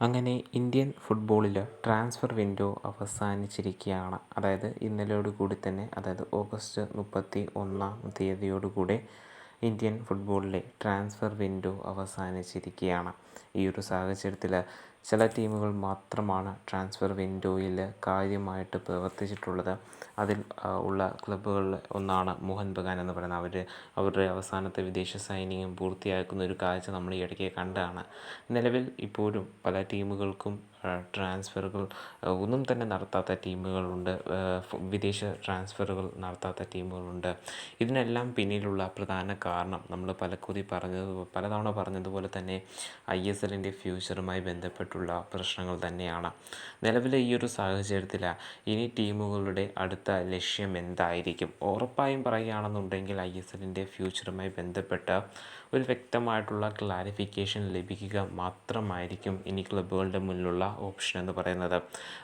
അങ്ങനെ ഇന്ത്യൻ ഫുട്ബോളിൽ transfer window അവസാനിച്ചിരിക്കുകയാണ്. അതായത് ഇന്നലെയോട് കൂടി തന്നെ, അതായത് ഓഗസ്റ്റ് 31 ഇന്ത്യൻ ഫുട്ബോളിലെ ട്രാൻസ്ഫർ വിൻഡോ അവസാനിച്ചിരിക്കുകയാണ്. ഈ ഒരു സാഹചര്യത്തിൽ ചില ടീമുകൾ മാത്രമാണ് ട്രാൻസ്ഫർ വിൻഡോയിൽ കാര്യമായിട്ട് പ്രവർത്തിച്ചിട്ടുള്ളത്. അതിൽ ഉള്ള ക്ലബ്ബുകളിൽ ഒന്നാണ് മോഹൻ ബഗാൻ എന്ന് പറയുന്നത്. അവരുടെ അവസാനത്തെ വിദേശ സൈനിങ് പൂർത്തിയാക്കുന്ന ഒരു കാഴ്ച നമ്മൾ ഈ ഇടയ്ക്ക് കണ്ടതാണ്. നിലവിൽ ഇപ്പോഴും പല ടീമുകൾക്കും ട്രാൻസ്ഫറുകൾ ഒന്നും തന്നെ നടത്താത്ത ടീമുകളുണ്ട്, വിദേശ ട്രാൻസ്ഫറുകൾ നടത്താത്ത ടീമുകളുണ്ട്. ഇതിനെല്ലാം പിന്നിലുള്ള പ്രധാന കാരണം നമ്മൾ പലതവണ പറഞ്ഞതുപോലെ തന്നെ ISLൻ്റെ ഫ്യൂച്ചറുമായി ബന്ധപ്പെട്ടുള്ള പ്രശ്നങ്ങൾ തന്നെയാണ്. നിലവിലെ ഈ ഒരു സാഹചര്യത്തിൽ ഇനി ടീമുകളുടെ അടുത്ത ലക്ഷ്യം എന്തായിരിക്കും? ഉറപ്പായും പറയുകയാണെന്നുണ്ടെങ്കിൽ ISLൻ്റെ ഫ്യൂച്ചറുമായി ബന്ധപ്പെട്ട ഒരു വ്യക്തമായിട്ടുള്ള ക്ലാരിഫിക്കേഷൻ ലഭിക്കുക മാത്രമായിരിക്കും ഇനി ക്ലബ്ബുകളുടെ മുന്നിലുള്ള ഓപ്ഷൻ എന്ന് പറയുന്നത്.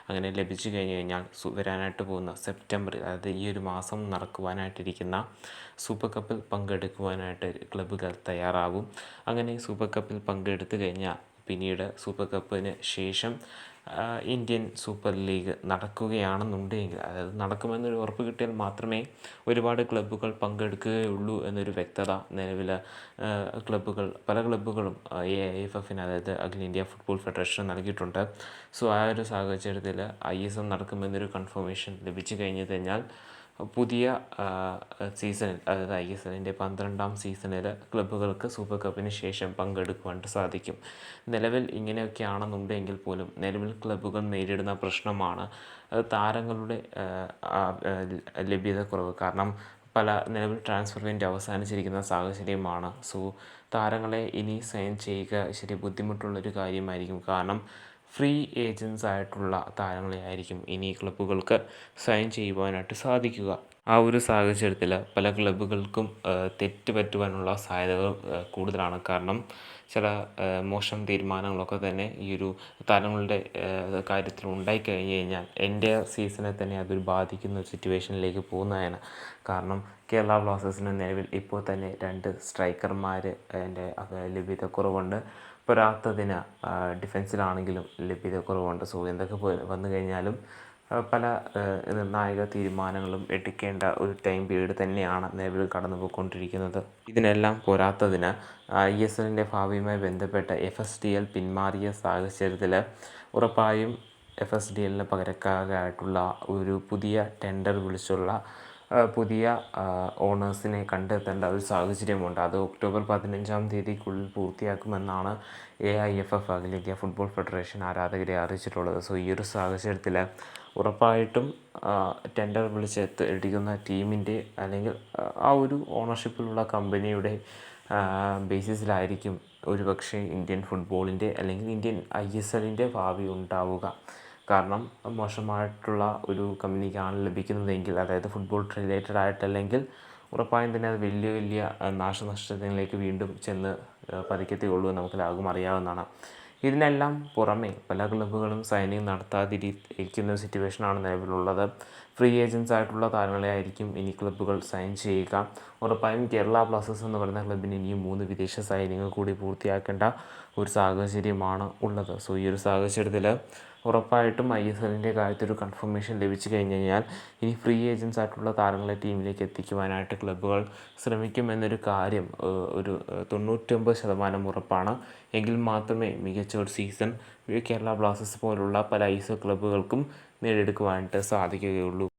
അങ്ങനെ ലഭിച്ചു കഴിഞ്ഞാൽ വരാനായിട്ട് പോകുന്ന സെപ്റ്റംബറിൽ, അതായത് ഈ ഒരു മാസം നടക്കുവാനായിട്ടിരിക്കുന്ന സൂപ്പർ കപ്പിൽ പങ്കെടുക്കുവാനായിട്ട് ക്ലബ്ബുകൾ തയ്യാറാവും. അങ്ങനെ സൂപ്പർ കപ്പിൽ പങ്കെടുത്തു കഴിഞ്ഞാൽ പിന്നീട് സൂപ്പർ കപ്പിന് ശേഷം ഇന്ത്യൻ സൂപ്പർ ലീഗ് നടക്കുകയാണെന്നുണ്ടെങ്കിൽ, അതായത് നടക്കുമെന്നൊരു ഉറപ്പ് കിട്ടിയാൽ മാത്രമേ ഒരുപാട് ക്ലബ്ബുകൾ പങ്കെടുക്കുകയുള്ളൂ എന്നൊരു വ്യക്തത നിലവിൽ പല ക്ലബ്ബുകളും AIFFന്, അതായത് അഖിലേന്ത്യാ ഫുട്ബോൾ ഫെഡറേഷൻ നൽകിയിട്ടുണ്ട്. സോ ആ ഒരു സാഹചര്യത്തിൽ ISL നടക്കുമെന്നൊരു കൺഫർമേഷൻ ലഭിച്ചു കഴിഞ്ഞാൽ പുതിയ സീസണിൽ, അതായത് ISLൻ്റെ 12ാം സീസണിൽ ക്ലബ്ബുകൾക്ക് സൂപ്പർ കപ്പിന് ശേഷം പങ്കെടുക്കുവാൻ സാധിക്കും. നിലവിൽ ഇങ്ങനെയൊക്കെയാണെന്നുണ്ടെങ്കിൽ പോലും നിലവിൽ ക്ലബ്ബുകൾ നേരിടുന്ന പ്രശ്നമാണ് താരങ്ങളുടെ ലഭ്യതക്കുറവ്. കാരണം നിലവിൽ ട്രാൻസ്ഫർ വിൻഡോ അവസാനിച്ചിരിക്കുന്ന സാഹചര്യമാണ്. സോ താരങ്ങളെ ഇനി സൈൻ ചെയ്യുക ഇച്ചിരി ബുദ്ധിമുട്ടുള്ളൊരു കാര്യമായിരിക്കും. കാരണം ഫ്രീ ഏജൻസ് ആയിട്ടുള്ള താരങ്ങളെ ആയിരിക്കും ഇനി ക്ലബ്ബുകൾക്ക് സൈൻ ചെയ്യുവാനായിട്ട് സാധിക്കുക. ആ ഒരു സാഹചര്യത്തിൽ പല ക്ലബ്ബുകൾക്കും തെറ്റ് പറ്റുവാനുള്ള സാധ്യതകൾ കൂടുതലാണ്. കാരണം ചില മോശം തീരുമാനങ്ങളൊക്കെ തന്നെ ഈ ഒരു താരങ്ങളുടെ കാര്യത്തിൽ ഉണ്ടായിക്കഴിഞ്ഞ് കഴിഞ്ഞാൽ എൻ്റെ സീസണെ തന്നെ അതൊരു ബാധിക്കുന്ന സിറ്റുവേഷനിലേക്ക് പോകുന്നതാണ്. കാരണം കേരള ബ്ലാസ്റ്റേഴ്സിന് നിലവിൽ ഇപ്പോൾ തന്നെ 2 സ്ട്രൈക്കർമാർ അതിൻ്റെ ലഭ്യതക്കുറവുണ്ട്. പോരാത്തതിന് ഡിഫൻസിലാണെങ്കിലും ലഭ്യതക്കുറവുണ്ട്. സോ എന്തൊക്കെ വന്നു കഴിഞ്ഞാലും പല നിർണായക തീരുമാനങ്ങളും എടുക്കേണ്ട ഒരു ടൈം പീരീഡ് തന്നെയാണ് നിലവിൽ കടന്നു പോയിക്കൊണ്ടിരിക്കുന്നത്. ഇതിനെല്ലാം പോരാത്തതിന് ISLൻ്റെ ഭാവിയുമായി ബന്ധപ്പെട്ട് FSDL പിന്മാറിയ സാഹചര്യത്തിൽ ഉറപ്പായും FSDLന് പകരക്കാരായിട്ടുള്ള ഒരു പുതിയ ടെൻഡർ വിളിച്ചുള്ള പുതിയ ഓണേഴ്സിനെ കണ്ടെത്തേണ്ട ഒരു സാഹചര്യമുണ്ട്. അത് ഒക്ടോബർ 15 പൂർത്തിയാക്കുമെന്നാണ് AIFF, അഖിലേന്ത്യാ ഫുട്ബോൾ ഫെഡറേഷൻ, ആരാധകരെ അറിയിച്ചിട്ടുള്ളത്. സോ ഈ ഒരു സാഹചര്യത്തിൽ ഉറപ്പായിട്ടും ടെൻഡർ എടുക്കുന്ന ടീമിൻ്റെ അല്ലെങ്കിൽ ആ ഒരു ഓണർഷിപ്പിലുള്ള കമ്പനിയുടെ ബേസിസിലായിരിക്കും ഒരുപക്ഷെ ഇന്ത്യൻ ഫുട്ബോളിൻ്റെ അല്ലെങ്കിൽ ഇന്ത്യൻ ISLൻ്റെ ഭാവി ഉണ്ടാവുക. കാരണം മോശമായിട്ടുള്ള ഒരു കമ്പനിക്കാണ് ലഭിക്കുന്നതെങ്കിൽ, അതായത് ഫുട്ബോൾ റിലേറ്റഡ് ആയിട്ടല്ലെങ്കിൽ, ഉറപ്പായും തന്നെ അത് വലിയ നാശനഷ്ടങ്ങളിലേക്ക് വീണ്ടും ചെന്ന് പതിക്കത്തേയുള്ളൂ എന്ന് നമുക്ക് അറിയാവുന്നതാണ്. ഇതിനെല്ലാം പുറമെ പല ക്ലബ്ബുകളും സൈനിങ് നടത്താതിരിക്കുന്ന സിറ്റുവേഷനാണ് നിലവിലുള്ളത്. ഫ്രീ ഏജൻസ് ആയിട്ടുള്ള താരങ്ങളെ ആയിരിക്കും ഇനി ക്ലബ്ബുകൾ സൈൻ ചെയ്യുക. ഉറപ്പായും കേരള ബ്ലാസ്റ്റേഴ്സ് എന്ന് പറയുന്ന ക്ലബ്ബിന് ഇനിയും 3 വിദേശ സൈനിങ് കൂടി പൂർത്തിയാക്കേണ്ട ഒരു സാഹചര്യമാണ് ഉള്ളത്. സോ ഈ ഒരു സാഹചര്യത്തിൽ ഉറപ്പായിട്ടും ISLൻ്റെ കാര്യത്തിൽ ഒരു കൺഫർമേഷൻ ലഭിച്ചു കഴിഞ്ഞാൽ ഇനി ഫ്രീ ഏജൻസ് ആയിട്ടുള്ള താരങ്ങളെ ടീമിലേക്ക് എത്തിക്കുവാനായിട്ട് ക്ലബ്ബുകൾ ശ്രമിക്കുമെന്നൊരു കാര്യം ഒരു 99% ഉറപ്പാണ്. എങ്കിൽ മാത്രമേ മികച്ച ഒരു സീസൺ കേരള ബ്ലാസ്റ്റേഴ്സ് പോലുള്ള പല ISL ക്ലബ്ബുകൾക്കും നേടിയെടുക്കുവാനായിട്ട് സാധിക്കുകയുള്ളൂ.